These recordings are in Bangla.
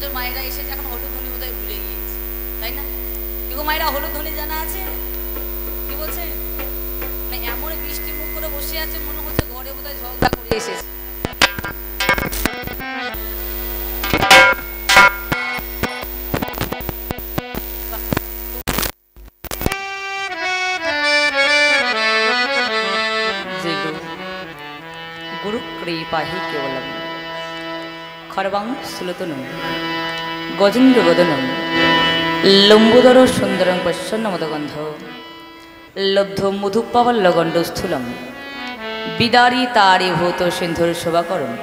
পুজোর মায়েরা এসেছে, এখন হলুদ ধনি বোধহয় ভুলে গিয়েছে, তাই না? এগো মায়েরা হলুদ ধনি জানা আছে? কি বলছে? মানে এমন বৃষ্টি মুখ করে বসে আছে, মনে হচ্ছে ঘরে বোধহয় ঝগড়া করে এসেছে। गुरु कृपाहि केवलम खरवां सुलतनम गजेन्द्र वदनम लंबोदर सुंदरं प्रसन्नमदगंध लब्ध मधुपावल्लगंडस्थूलम बिदारी तारे भूत सिंधुर शोभाकरम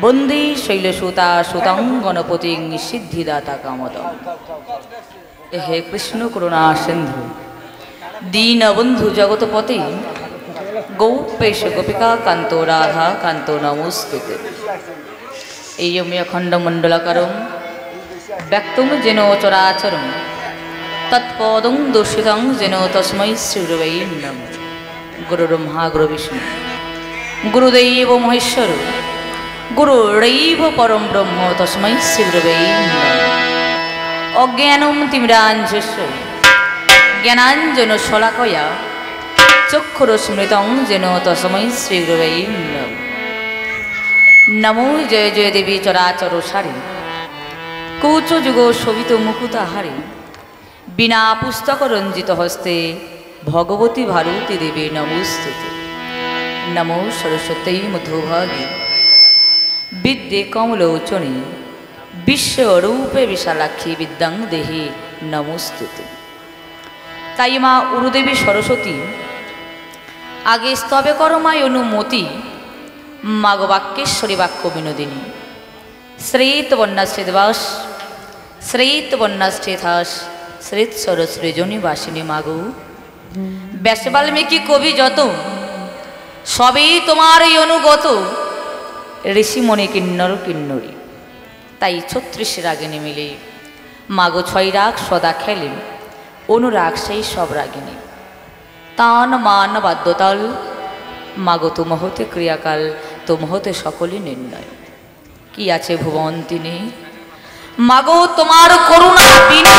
बंदे शैलसुता सुतां गणपतिं सिद्धिदाता कामदं। हे कृष्ण करुणा सिंधु दीनबंधु जगतपति गौपेश गोपिका कांतो राधा कांतो नमोस्तुते। एयमे अखंडमंडलाकारं व्यक्तं जेन चराचरं तत्पदं दर्शितं जेन तस्मै श्रीगुरवे नमः। गुरुर्ब्रह्मा गुरुर्विष्णु गुरुदेव महेश्वर गुरुरेव परं ब्रह्म तस्मै श्रीगुरवे नमः। अज्ञानं तिमिरान्धस्य ज्ञानाञ्जनशलाकया चक्षुरुस्मृतं जेन तस्मै श्रीगुरवे नमः। नमो जय जय देवी चराचरसारी कौचयुग शोभित मुकुताहारी बिना पुस्तक रंजित हस्ते भगवती भारती देवी नमोस्तुते। नमो सरस्वती मधुभागी विद्ये कमलोचने विश्वरूपे विशालाक्षी विद्यां देहि नमोस्तुते। ताई मा उरुदेवी सरस्वती आगे स्तवे करमाय अनुमति माग वाक्येश्वरी वाक्य विनोदिनी श्रेत वन्नाश्रेतवास श्रेत वन्नाश्रेतास श्रेत सरस्वती वासिनी मागो व्यास वाल्मीकि कवि जत सबई तुम्हारे अनुगत ऋषिमणि किन्नर किन्नरी ताई 36 रागिनी मिले मागो 6 राग सदा खेलें अनुराग से सब रागिनी तान मान बाध्यताल मागो तुम होते क्रियाकाल तुम होते सकली निर्णय कि आछे भुवन तिनी मागो तुम्हार करुणा बिना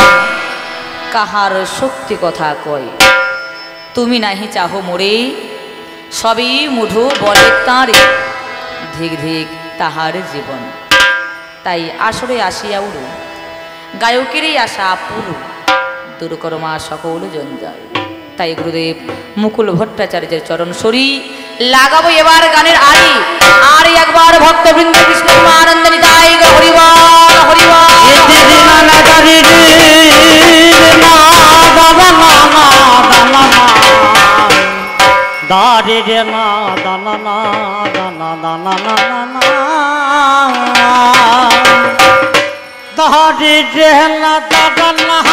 काहार शक्ति कथा कय तुमी नाहि चाहो मोरे सबई मुढो बले तारे धिक धिक ताहार जीवन ताई आसरे आसिया उड़ो गायकेर आशा पुरु दूर करो मा सकल जंजाल। ताई गुरुदेव मुकुल भट्टाचार्य चरण सरी लागाबो एबार गानेर आरी आर एकबार भक्तबृंद कृष्ण आनंद निताई हरिबल हरिबल दारे रे ना दाना ना दाना दाना ना दारे रे ना दाना ना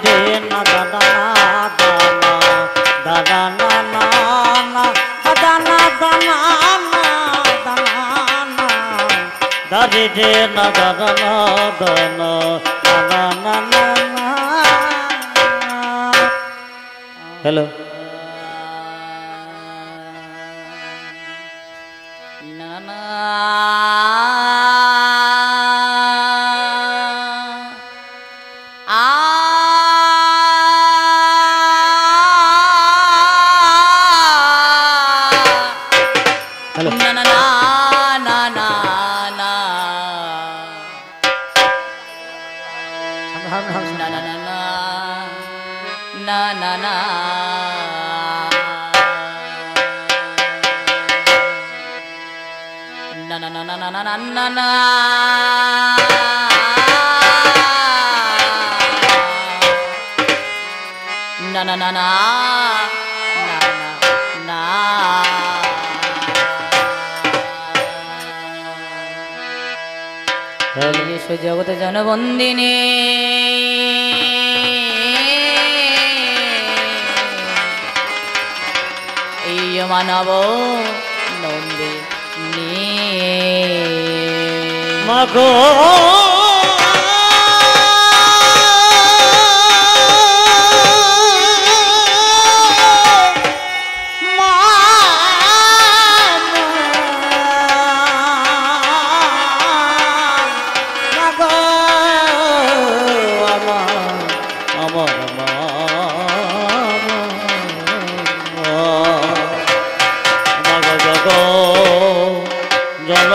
दे ना दाना दाना दाना ना दाना दाना दाना दे ना दाना दाना दाना ना। हेलो नाना जगत जनबंदिनी मानव नंदिनी मगो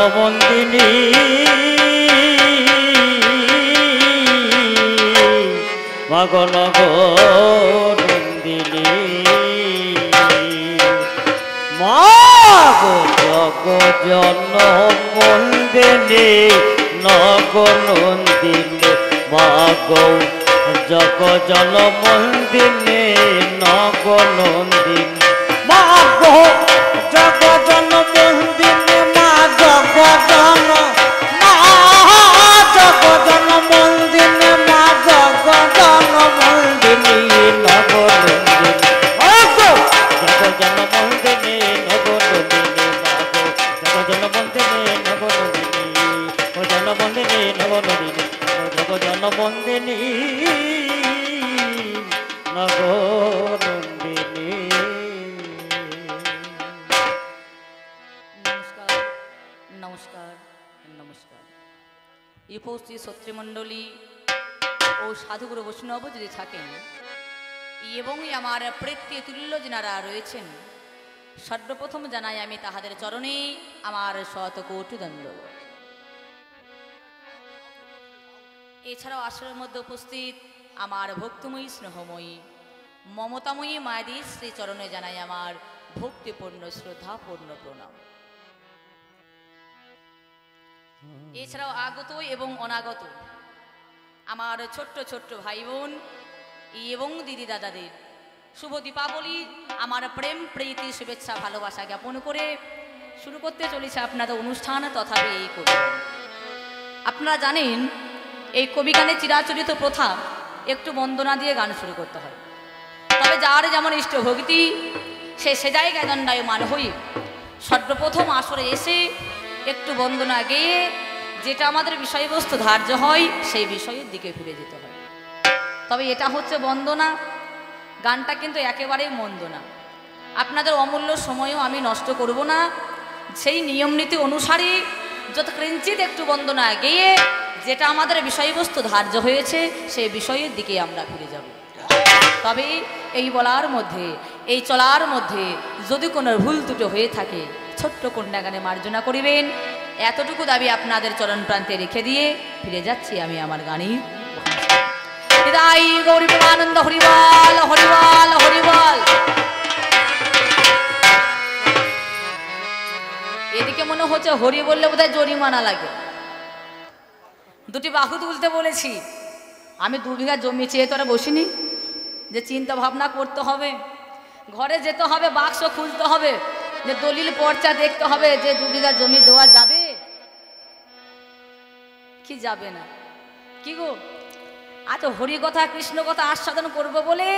জলমন্দিনী মাগো নগো নন্দিনী মাগো জগজনমন্দিনী নগো নন্দিনী মাগো জগজনমন্দিনী নগো নন্দিনী মাগো জগজনমন্দিনী মা জগজনমন্দিনী মা জগজনমন্দিনী নগো নন্দিনী মাগো জগজনমন্দিনী নগো নন্দিনী মাগো জগজনমন্দিনী নগো নন্দিনী ও জনমন্দিনী নগো নন্দিনী জগজনমন্দিনী নগো নন্দিনী। নমস্কার নমস্কার নমস্কার। উপস্থিত ছত্রমণ্ডলী ও সাধুগুরু বৈষ্ণব যদি থাকেন এবং আমার প্রেত্য তুল্য যারা রয়েছেন, সর্বপ্রথম জানাই আমি তাহাদের চরণে আমার শতকোটি দণ্ডবত। এছাড়াও আসরের মধ্যে উপস্থিত আমার ভক্তিময়ী স্নেহময়ী মমতাময়ী মায়াদি শ্রী চরণে জানাই আমার ভক্তিপূর্ণ শ্রদ্ধাপূর্ণ প্রণাম। এছাড়াও আগত এবং অনাগত আমার ছোট্ট ছোট্ট ভাই বোন এবং দিদি দাদাদের শুভ দীপাবলি আমার প্রেম প্রীতি শুভেচ্ছা ভালোবাসা জ্ঞাপন করে শুরু করতে চলেছে আপনাদের অনুষ্ঠান তথা এই কবি। আপনারা জানেন এই কবি গানের চিরাচরিত প্রথা একটু বন্দনা দিয়ে গান শুরু করতে হয়, তবে যার যেমন ইষ্ট ভক্তি সে জায়গায় দণ্ডায়মান হয়ে সর্বপ্রথম আসরে এসে একটু বন্দনা গেয়ে যেটা আমাদের বিষয়বস্তু ধার্য হয় সেই বিষয়ের দিকে ফিরে যেতে হয়। তবে এটা হচ্ছে বন্দনা, গানটা কিন্তু একেবারেই মন্দ না। আপনাদের অমূল্য সময়ও আমি নষ্ট করব না, সেই নিয়ম নীতি অনুসারে যত কিঞ্চিত একটু বন্দনা গেয়ে যেটা আমাদের বিষয়বস্তু ধার্য হয়েছে সেই বিষয়ের দিকে আমরা ফিরে যাব। তবে এই বলার মধ্যে এই চলার মধ্যে যদি কোনো ভুল ত্রুটি হয়ে থাকে ছোট্ট কন্যা গানে মার্জনা করিবেন, এতটুকু দাবি আপনাদের চরণ প্রান্তে রেখে দিয়ে ফিরে যাচ্ছি আমি আমার গানে। গৌরী প্রেমানন্দ হরিবল হরিবল হরিবল। এদিকে মনে হচ্ছে হরি বললে বোধহয় জরিমানা লাগে। দুটি বাহু তুলতে বলেছি, আমি 2 বিঘা জমি চেয়ে তোরা বসিনি যে চিন্তা ভাবনা করতে হবে, ঘরে যেতে হবে, বাক্স খুলতে হবে, যে দলিল পর্চা দেখতে হবে যে 2 বিঘা জমি দেওয়া যাবে কি যাবে না। কি গো, আজ হরি কথা কৃষ্ণ কথা আস্বাদন করবো বলে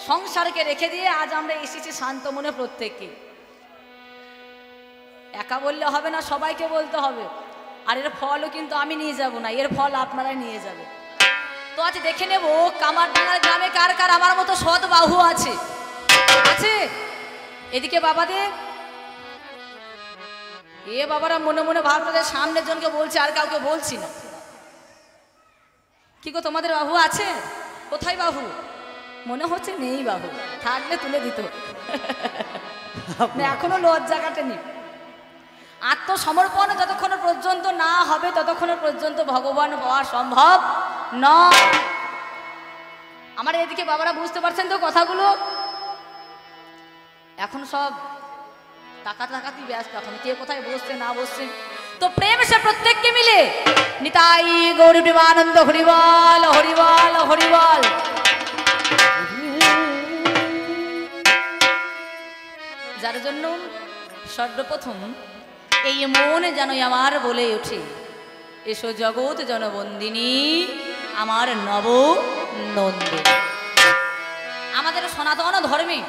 সংসারকে রেখে দিয়ে আজ আমরা এসেছি শান্ত মনে প্রত্যেককে। একা বললে হবে না, সবাইকে বলতে হবে। আর এর ফলও কিন্তু আমি নিয়ে যাব না, এর ফল আপনারাই নিয়ে যাবে। তো আজ দেখে নেব কামারডাঙ্গার গ্রামে কার কার আমার মতো সৎ বাহু আছে। আছে এদিকে বাবাদের, এ বাবারা মনে মনে ভাবতে সামনের জনকে বলছে আর কাউকে বলছি না। কি গো তোমাদের বাহু আছে? কোথায় বাহু? মনে হচ্ছে নেই বাহু, থাকলে তুলে দিত। এখনো লজ্জা কাটেনি। আত্মসমর্পণ যতক্ষণ পর্যন্ত না হবে ততক্ষণ পর্যন্ত ভগবান পাওয়া সম্ভব নয়। আমার এদিকে বাবারা বুঝতে পারছেন তো কথাগুলো? এখন সব তাকাতি ব্যস্ত, এখন কে কোথায় বসছে না বসছে। তো প্রেম সে প্রত্যেককে মিলে নিতাই গৌরী প্রেমানন্দ হরিবল হরিবল হরিবল। যার জন্য সর্বপ্রথম এই মন যেন আমার বলে ওঠে, এসো জগৎ জনবন্দিনী আমার নব নন্দিনী। আমাদের সনাতন ধর্মে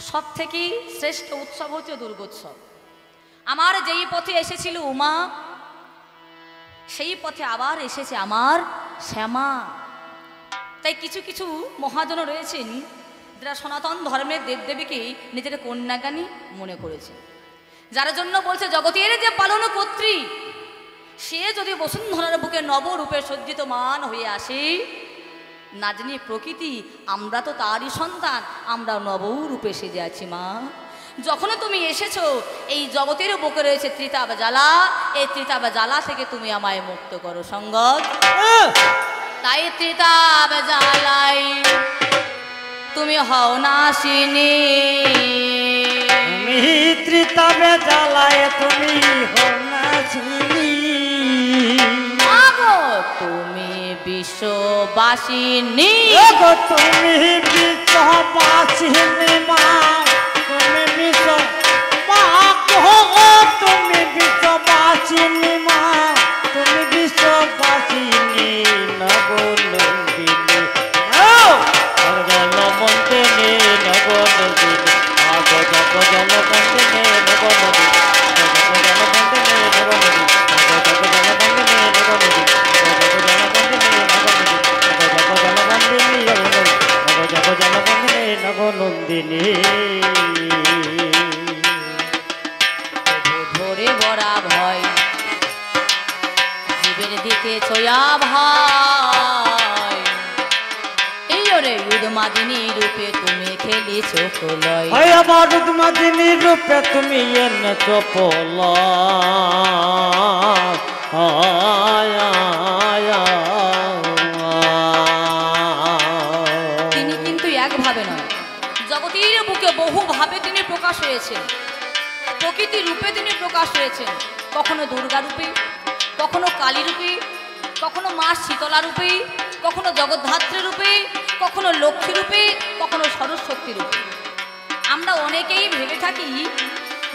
সব থেকে শ্রেষ্ঠ উৎসব হচ্ছে দুর্গোৎসব। আমার যেই পথে এসেছিল উমা, সেই পথে আবার এসেছে আমার শ্যামা। তাই কিছু কিছু মহাজন রয়েছেন যারা সনাতন ধর্মের দেবদেবীকে নিজের কন্যাগানী মনে করেছে, যার জন্য বলছে জগতের যে পালন কর্ত্রী সে যদি বসুন্ধরার বুকে নবরূপে সজ্জিত মান হয়ে আসে, না জানি প্রকৃতি আমরা তো তারই সন্তান, আমরা নবরূপে সেজে আছি মা। যখন তুমি এসেছো এই জগতের বুকে রয়েছে ত্রিতাপ জ্বালা, এই ত্রিতাপ জ্বালা থেকে তুমি আমায় মুক্ত করো সঙ্গত। তাই ত্রিতাপ জ্বালাই তুমি হও নাশিনী, তুমি ত্রিতাপে জ্বালায় তুমি হও নাশিনী। আগো তুমি বিশ্ববাসিনী, ওগো তুমি বিশ্ববাসিনী মা, তুমি বিশ্ব মা গো, তুমি বিশ্ববাসিনী মা, তুমি বিশ্ববাসিনী নবনন্দিনী। জলবন্দিনী নবনন্দিনী, আগো জগ জলবন্দিনী নবনন্দিনী, জলবন্দিনী নবনন্দিনী, আগো জগ জলবন্দিনী নবনন্দিনী, জলবন্দিনী নবনন্দিনী। ধরে বরা ভয় জীবের দিতে ছোয়া ভাই, এই রে উদ্মাদিনী রূপে তুমি খেলিছো প্রলয়। ওই আমার উদ্মাদিনী রূপে তুমি এনেছো প্রলয়। তিনি কিন্তু একভাবে নয়, জগতের বুকে বহুভাবে তিনি প্রকাশ হয়েছেন, প্রকৃতি রূপে তিনি প্রকাশ হয়েছেন। কখনো দুর্গা রূপে, কখনো কালী রূপে, কখনো মা শীতলা রূপে, কখনো জগদ্ধাত্রী রূপে, কখনো লক্ষ্মী রূপে, কখনো সরস্বতী রূপে। আমরা অনেকেই ভেবে থাকি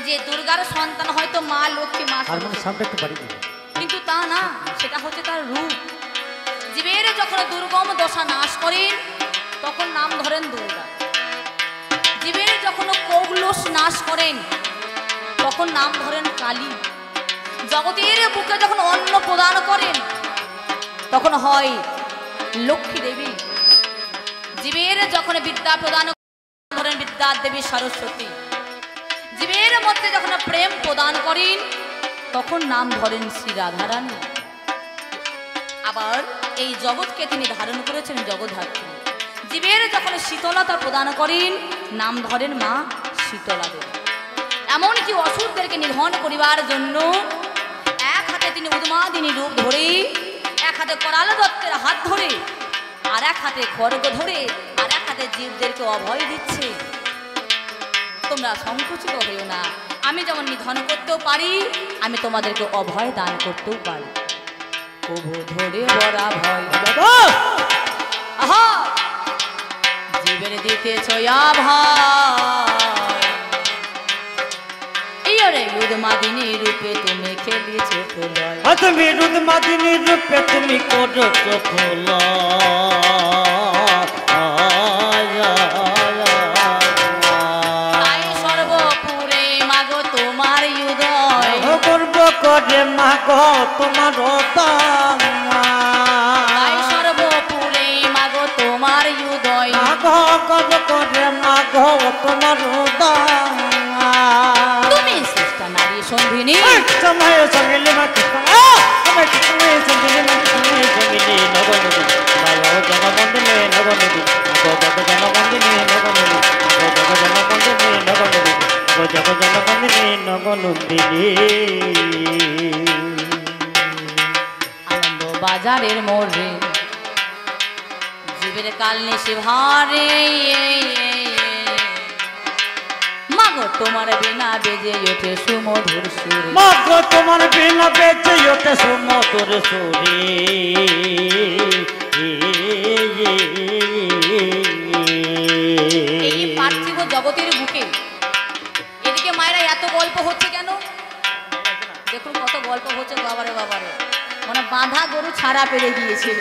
যে দুর্গার সন্তান হয়তো মা লক্ষ্মী, মা সরস্বতী, কিন্তু তা না, সেটা হচ্ছে তার রূপ। জীবের যখন দুর্গম দশা নাশ করেন তখন নাম ধরেন দুর্গা, জীবের যখন কৌলস নাশ করেন তখন নাম ধরেন কালী, জগতের বুকে যখন অন্ন প্রদান করেন তখন হয় লক্ষ্মী দেবী, জীবের যখন বিদ্যা প্রদান করেন বিদ্যা দেবী সরস্বতী, জীবের মধ্যে যখন প্রেম প্রদান করেন তখন নাম ধরেন শ্রী রাধারানী। আবার এই জগৎকে তিনি ধারণ করেছেন জগদ্ধাত্রী, জীবের যখন শীতলতা প্রদান করেন নাম ধরেন মা শীতলা দেবী। এমনকি অসুরদেরকে নিধন করিবার জন্য এক হাতে তিনি উদ্মাদিনী রূপ ধরে, এক হাতে করাল দত্তের হাত ধরে, আর এক হাতে খড়গ ধরে, আর এক হাতে জীবদেরকে অভয় দিচ্ছে। তোমরা সংকুচিত হইও না, আমি যেমন নিধন করতেও পারি, আমি তোমাদেরকে অভয় দান করতেও পারি। প্রভু ধরে বরা ভয়, আহা জীবের দিতে ছয়া ভাই, এই রে উদ্মাদিনী রূপে তুমি খেলিছো প্রলয়। তুমি উদ্মাদিনী রূপে তুমি করেছো প্রলয়। তাই সর্বপুরে মাগো তোমার উদয়, গর্ব করে মাগো তোমার তাই সর্বপুরে মাগো তোমার উদয়, মাগো গর্ব করে মাগো তোমার তুমি শ্রেষ্ঠ নারী সন্ধিনী, সময় সঙ্গিলি মাকে সময় সঙ্গিলি নবনদী, জনবন্দিনী নবনদী, জনবন্দিনী নবনদী, জনবন্দিনী নবনদী, জনবন্দিনী নবনন্দিনী। আনন্দ বাজারের মোড়ে জীবের কাল নিশি ভারে, মাগো তোমার বিনা বেজে ওঠে সুমধুর সুরে, মাগো তোমার বিনা বেজে ওঠে সুমধুর সুরে। এই পার্থিব জগতের বুকে এদিকে মায়েরা এত গল্প হচ্ছে কেন? দেখুন কত গল্প হচ্ছে, বাবারে বাবারে, মানে বাঁধা গরু ছাড়া পেরে গিয়েছে।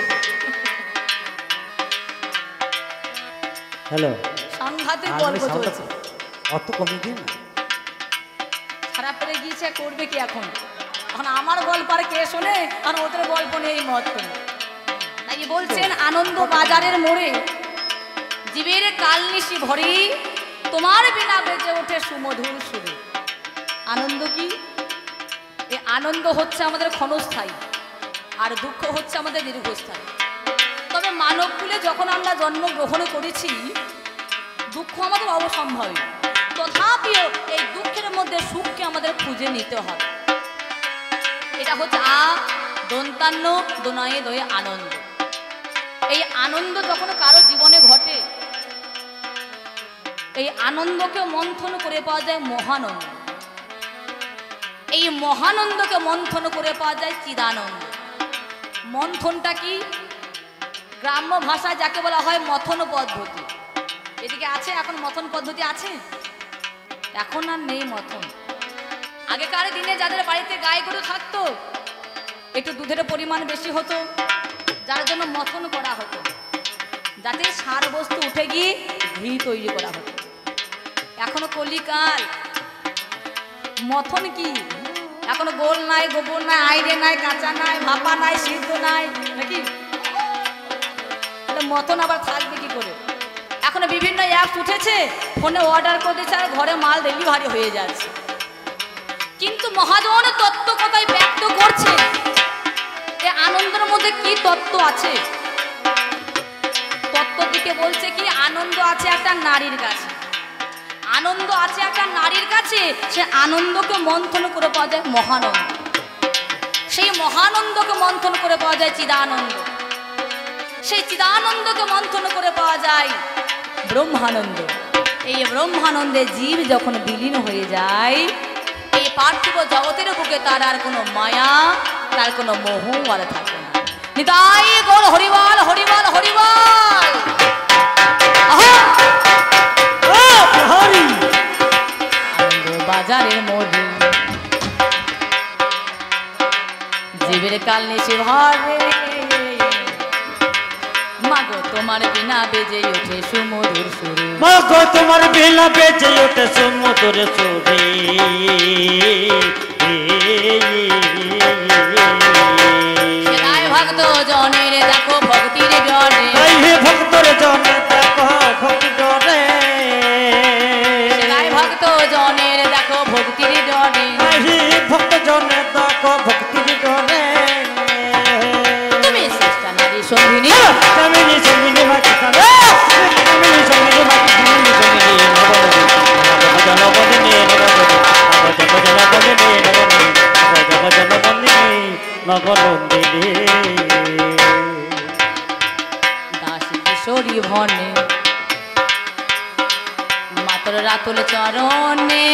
হ্যালো, সাংঘাতিক গল্প চলছে, অত কমে দিন ছাড়া পেরে গিয়েছে, করবে কি এখন? এখন আমার গল্প আর কে শোনে, আর ওদের গল্প নেই মত। তাই বলছেন আনন্দ বাজারের মোড়ে জীবের কালনিশি ভরি, তোমার বিনা বেজে ওঠে সুমধুর সুরে। আনন্দ কি? এই আনন্দ হচ্ছে আমাদের ক্ষণস্থায়ী, আর দুঃখ হচ্ছে আমাদের দীর্ঘস্থায়ী। তবে মানবকুলে যখন আমরা জন্মগ্রহণ করেছি, দুঃখ আমাদের অবসম্ভাবী, তথাপিও এই দুঃখের মধ্যে সুখকে আমাদের খুঁজে নিতে হবে। এটা হচ্ছে দন্তান্ন দোনায়ে দয়ে আনন্দ। এই আনন্দ যখন কারো জীবনে ঘটে, এই আনন্দকে মন্থন করে পাওয়া যায় মহানন্দ। এই মহানন্দকে মন্থন করে পাওয়া যায় চিদানন্দ। মন্থনটা কি? গ্রাম্য ভাষায় যাকে বলা হয় মথন পদ্ধতি। এদিকে আছে এখন মথন পদ্ধতি আছে? এখন আর নেই মথন। আগেকার দিনে যাদের বাড়িতে গাই গরু থাকতো, একটু দুধের পরিমাণ বেশি হতো, যার জন্য মথন করা হতো, যাতে সার বস্তু উঠে গিয়ে ঘি তৈরি করা হতো। এখনো কলিকাল, মথন কি? এখনো গোল নাই, গোবর নাই, আইড়ে নাই, কাঁচা নাই, ভাপা নাই, সিদ্ধ নাই, নাকি? মতন আবার থাকবে কি করে? এখন বিভিন্ন অ্যাপস উঠেছে, ফোনে অর্ডার করে দিচ্ছে আর ঘরে মাল ডেলিভারি হয়ে যাচ্ছে। কিন্তু মহাজন তত্ত্ব কথায় ব্যক্ত করছে, এই আনন্দের মধ্যে কি তত্ত্ব আছে? তত্ত্ব দিকে বলছে কি, আনন্দ আছে একটা নারীর কাছে, আনন্দ আছে একটা নারীর কাছে। সে আনন্দকে মন্থন করে পাওয়া যায় মহানন্দ, সেই মহানন্দকে মন্থন করে পাওয়া যায় চিদানন্দ, সেই চিদানন্দকে মন্থন করে পাওয়া যায় ব্রহ্মানন্দ। এই ব্রহ্মানন্দে জীব যখন বিলীন হয়ে যায়, এই পার্থিব জগতের বুকে তার আর কোনো মায়া, তার কোনো মোহ আর থাকে না। নিতাই গৌর হরিবল হরিবল হরিবল। বাজারের মধ্যে জীবের কাল নিশে ভরে, মাগো তোমার বিনা বেজে ওঠে সুমধুর সুরে, মাগো তোমার বিনা বেজে ওঠে সুমধুর সুরে। সেলাই ভক্ত জনের দেখো ভক্তির জনে, ভক্তর জনে দেখো ভক্তি জনে, সেলাই ভক্ত জনের দেখো ভক্তির জনে, ভক্ত জনে দেখো ভক্তির জনে। তুমি চেষ্টা নারী সঙ্গিনী, সঙ্গিনী সঙ্গিনী বাকি সঙ্গিনী সঙ্গিনী বাকি সঙ্গিনী সঙ্গিনী জনবন্দিনী নগনন্দিনী দাসী কিশোরী ভনে মাতর রাতুল চরণে,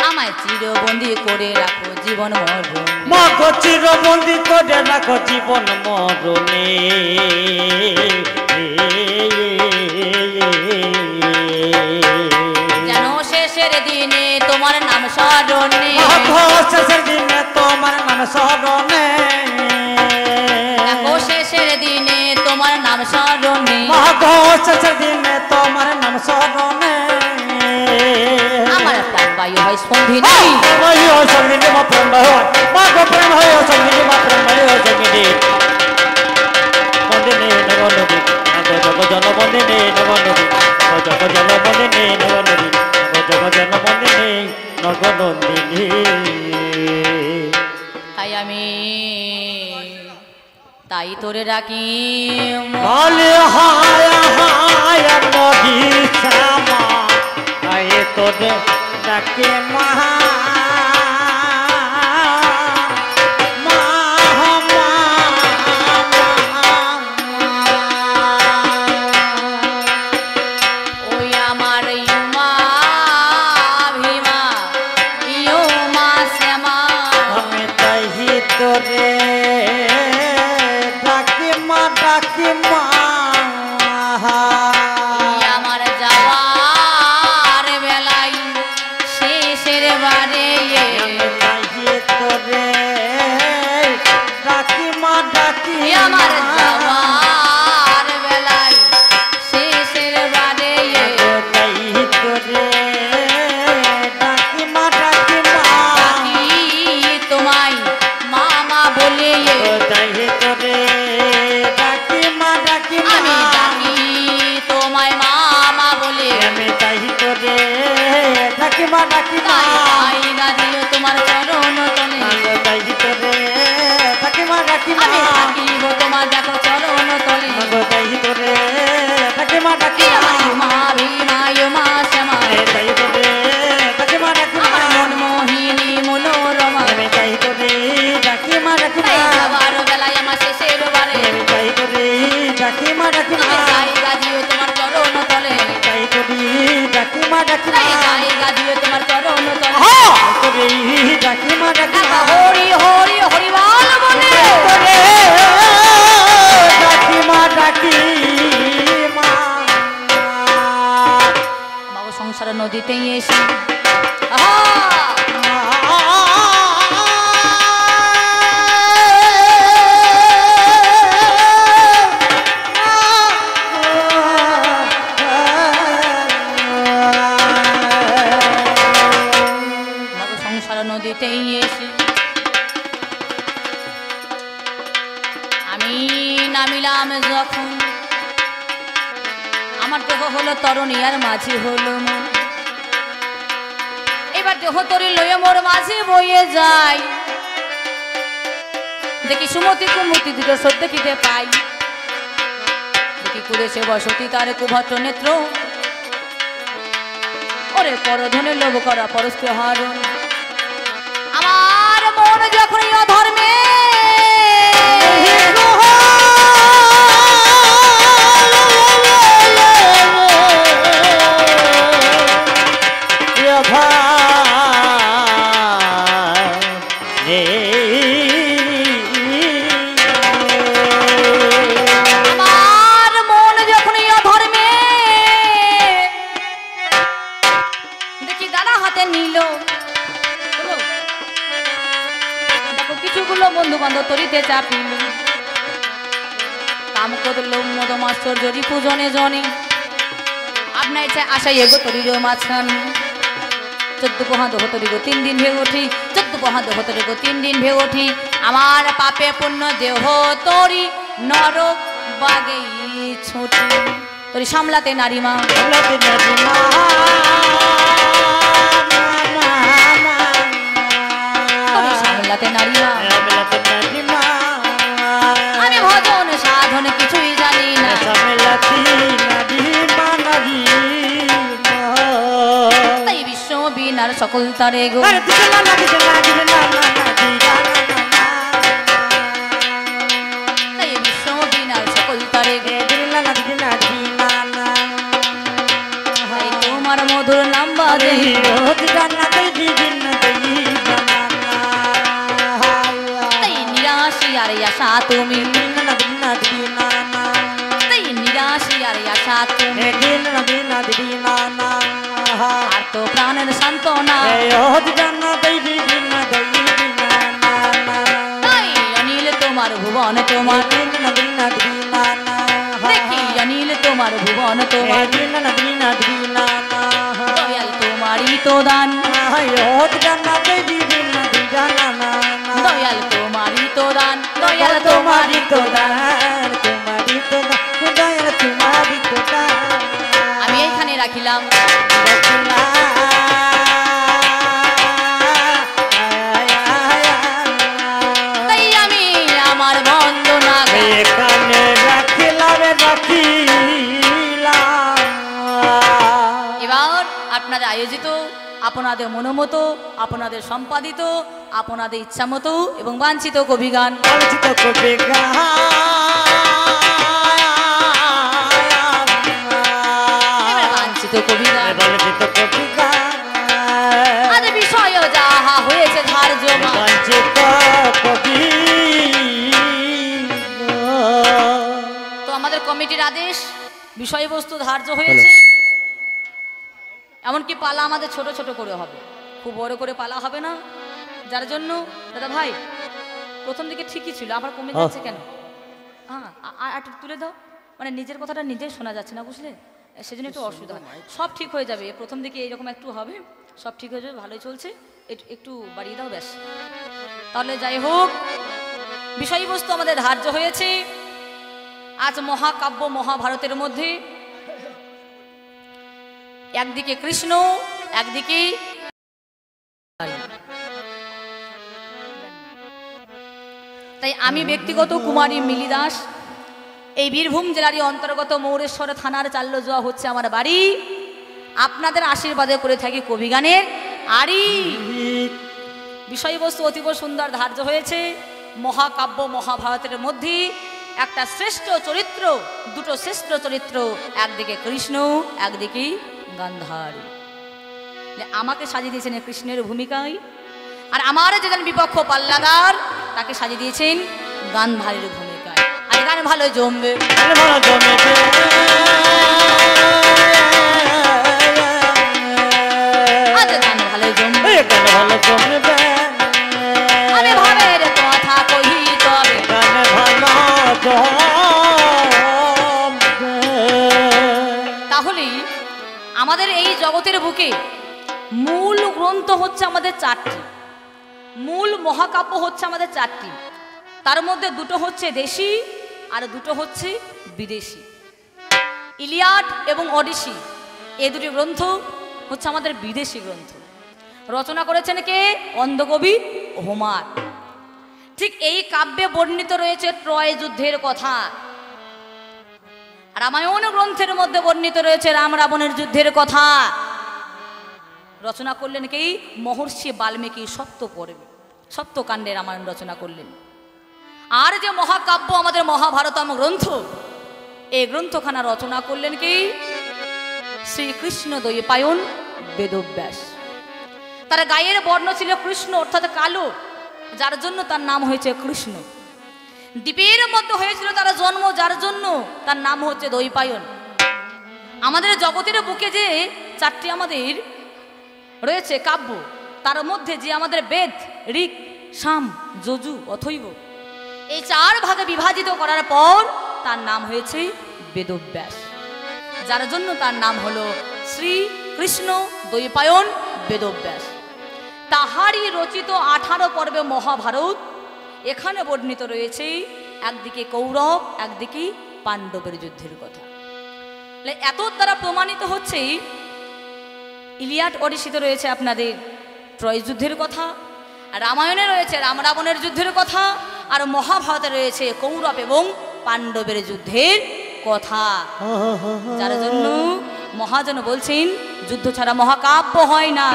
আমায় চিরবন্দি করে রাখো জীবন মরণ, মাগো চিরবন্দি করে রাখো জীবন মরণে। যেন শেষের দিনে তোমার নাম স্মরণে, শেষের দিনে তোমার নাম স্মরণে, দেখো শেষের দিনে তোমার নাম স্মরণে, মাগো শেষের দিনে তোমার নাম স্মরণে। আমার প্রাণ বায়ু হয় স্পন্দিনী, সঙ্গিনী মা প্রেম হয়, মাগো প্রেম হয় সঙ্গিনী মা প্রেম হয় সঙ্গিনী বন্দিনী নগনদী, জগ জনবন্দিনী নগনদী, জগ জনবন্দিনী নগনদী, জগ জনবন্দিনী নগনন্দিনী। তাই আমি তাই তোরে রাখি বলে হায় হায় নদী শ্যামা, আয়ে তোরে ডাকে মহা ওই আমার ইউমা ভীমা ইউমা শ্যামা, আমি তাই তোরে ডাকি মা ডাকি মা। আমার যাওয়ার বেলায় শেষের বারে আমি তাই তোরে ডাকি মা ডাকি আমার মা। যাওয়ার বেলায় শেষের বারে তাই তোরে ডাকি মা ডাকি মা। ডাকি তোমায় মামা বলে তাই তোরে ডাকি মা ডাকি মা। আমি ডাকি তোমায় মামা বলে, আমি তাই তোরে ডাকি মা ডাকি মা। তাই না দিও তোমার চরণ তলে, তাই তোরে ডাকি মা ডাকি মা। আমি থাকিব তোমার দেখো চরণ তলে, তাই তোরে ডাকি মা নামিলাম যখন, আমার দেহ হলো তরণী আর মাঝি হলো মন। এবার দেহ তরি লয়ে মোর মাঝি বইয়ে যায়, দেখি সুমতি কুমতি দুটো সদ্য দেখিতে পাই। দেখি কুড়েছে বসতি তার কুভদ্র নেত্র, ওরে পরধনে লোভ করা পরস্ত হারণ। আমার মন যখন অধর্মে বন্ধু বান্ধব তরিতে চাপিল, কাম করল মদ মাশ্চর্যরি পূজনে জনে, আপনার ইচ্ছা আশাই এগো তরির মাঝখান। 14 পোহা দহ তরি গো 3 দিন ভে উঠি, 14 পোহা দহ তরি গো 3 দিন ভে উঠি। আমার পাপে পুণ্য দেহ তরি নরক বাগে ছুটি। তরি সামলাতে নারীমা, সামলাতে নারীমা, আমি ভজন সাধন কিছুই জানি না। তাই বিশ্ব বিনার সকল তারে গো, তাই বিশ্ব বিনার সকল তারে গো, তাই তোমার মধুর নাম বাদে আর আশা তুমি, তাই নিরাশি আর আশা তুমি, আর তো প্রাণের সান্ত্বনা। তাই অনিল তোমার ভুবন তোমার, দেখি অনিল তোমার ভুবন তোমার, দয়াল তোমারই তো দান, দয়াল তোমারই তো দান, দয়াল তোমারই তো দান, দয়াল তোমারই তো দান। আমি এইখানে রাখিলাম। তাই আমি আমার বন্দনা এখানে রাখিলাম। এবার আপনাদের আয়োজিত, আপনাদের মনোমত, আপনাদের সম্পাদিত, আপনাদের ইচ্ছা মতো এবং বাঞ্ছিত কবিগান, বাঞ্ছিত কবিগান, আজ বিষয় যাহা হয়েছে ধার্য, তো আমাদের কমিটির আদেশ বিষয়বস্তু ধার্য হয়েছে। এমনকি পালা আমাদের ছোট ছোট করে হবে, খুব বড় করে পালা হবে না। যার জন্য দাদা ভাই প্রথম দিকে ঠিকই ছিল, আবার কমে যাচ্ছে কেন? হ্যাঁ একটু তুলে দাও, মানে নিজের কথাটা নিজেই শোনা যাচ্ছে না, বুঝলে? সেজন্য একটু অসুবিধা হয়। সব ঠিক হয়ে যাবে, প্রথম দিকে এইরকম একটু হবে, সব ঠিক হয়ে যাবে, ভালোই চলছে, একটু বাড়িয়ে দাও ব্যাস। তাহলে যাই হোক, বিষয়বস্তু আমাদের ধার্য হয়েছে। আজ মহাকাব্য মহাভারতের মধ্যে একদিকে কৃষ্ণ, একদিকে তাই আমি ব্যক্তিগত কুমারী মিলি দাস, এই বীরভূম জেলারই অন্তর্গত মৌরেশ্বর থানার চাল্যজোয়া হচ্ছে আমার বাড়ি। আপনাদের আশীর্বাদে করে থাকি কবিগানের আড়ি। বিষয়বস্তু অতীব সুন্দর ধার্য হয়েছে। মহাকাব্য মহাভারতের মধ্যে একটা শ্রেষ্ঠ চরিত্র, দুটো শ্রেষ্ঠ চরিত্র, একদিকে কৃষ্ণ, একদিকে গান্ধারী। আমাকে সাজিয়ে দিয়েছেন কৃষ্ণের ভূমিকায়, আর আমার যেদিন বিপক্ষ পাল্লাদার তাকে সাজিয়ে দিয়েছেন গান্ধারীর ভূমিকায়। আর গান ভালো জমবে, আজ গান ভালো জমবে, আমি ভাবের কথা কহি তবে তাহলে আমাদের এই জগতের বুকে মূল গ্রন্থ হচ্ছে আমাদের চারটি, মূল মহাকাব্য হচ্ছে আমাদের চারটি। তার মধ্যে দুটো হচ্ছে দেশি আর দুটো হচ্ছে বিদেশি। ইলিয়াড এবং অডিসি এই দুটি গ্রন্থ হচ্ছে আমাদের বিদেশি গ্রন্থ। রচনা করেছেন কে? অন্ধকবি হোমার। ঠিক এই কাব্যে বর্ণিত রয়েছে ট্রয় যুদ্ধের কথা। রামায়ণ গ্রন্থের মধ্যে বর্ণিত রয়েছে রাম রাবণের যুদ্ধের কথা। রচনা করলেন কে? মহর্ষি বাল্মীকি সপ্তকাণ্ডে রামায়ণ রচনা করলেন। আর যে মহাকাব্য আমাদের মহাভারতম গ্রন্থ, এই গ্রন্থখানা রচনা করলেন কি? শ্রীকৃষ্ণ দ্বৈপায়ন বেদব্যাস। তার গায়ের বর্ণ ছিল কৃষ্ণ, অর্থাৎ কালো, যার জন্য তার নাম হয়েছে কৃষ্ণ। দ্বীপের মধ্যে হয়েছিল তার জন্ম, যার জন্য তার নাম হচ্ছে দ্বৈপায়ন। আমাদের জগতের বুকে যে চারটি আমাদের রয়েছে কাব্য, তার মধ্যে যে আমাদের বেদ, ঋক, সাম, যজু, অথৈব, এই চার ভাগে বিভাজিত করার পর তার নাম হয়েছে বেদব্যাস, যার জন্য তার নাম হলো শ্রী কৃষ্ণ দ্বৈপায়ন বেদব্যাস। তাহারই রচিত 18 পর্বে মহাভারত এখানে বর্ণিত রয়েছে একদিকে কৌরব, একদিকে পাণ্ডবের যুদ্ধের কথা। এত দ্বারা প্রমাণিত হচ্ছে ইলিয়াড অডিসিতে রয়েছে আপনাদের ট্রয় যুদ্ধের কথা, রামায়ণে রয়েছে রাম রাবণের যুদ্ধের কথা, আর মহাভারতে রয়েছে কৌরব এবং পাণ্ডবের যুদ্ধের কথা। যার জন্য মহাজন বলছেন যুদ্ধ ছাড়া মহাকাব্য হয় না।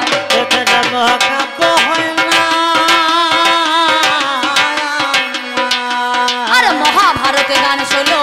আর মহাভারতে গান শোনো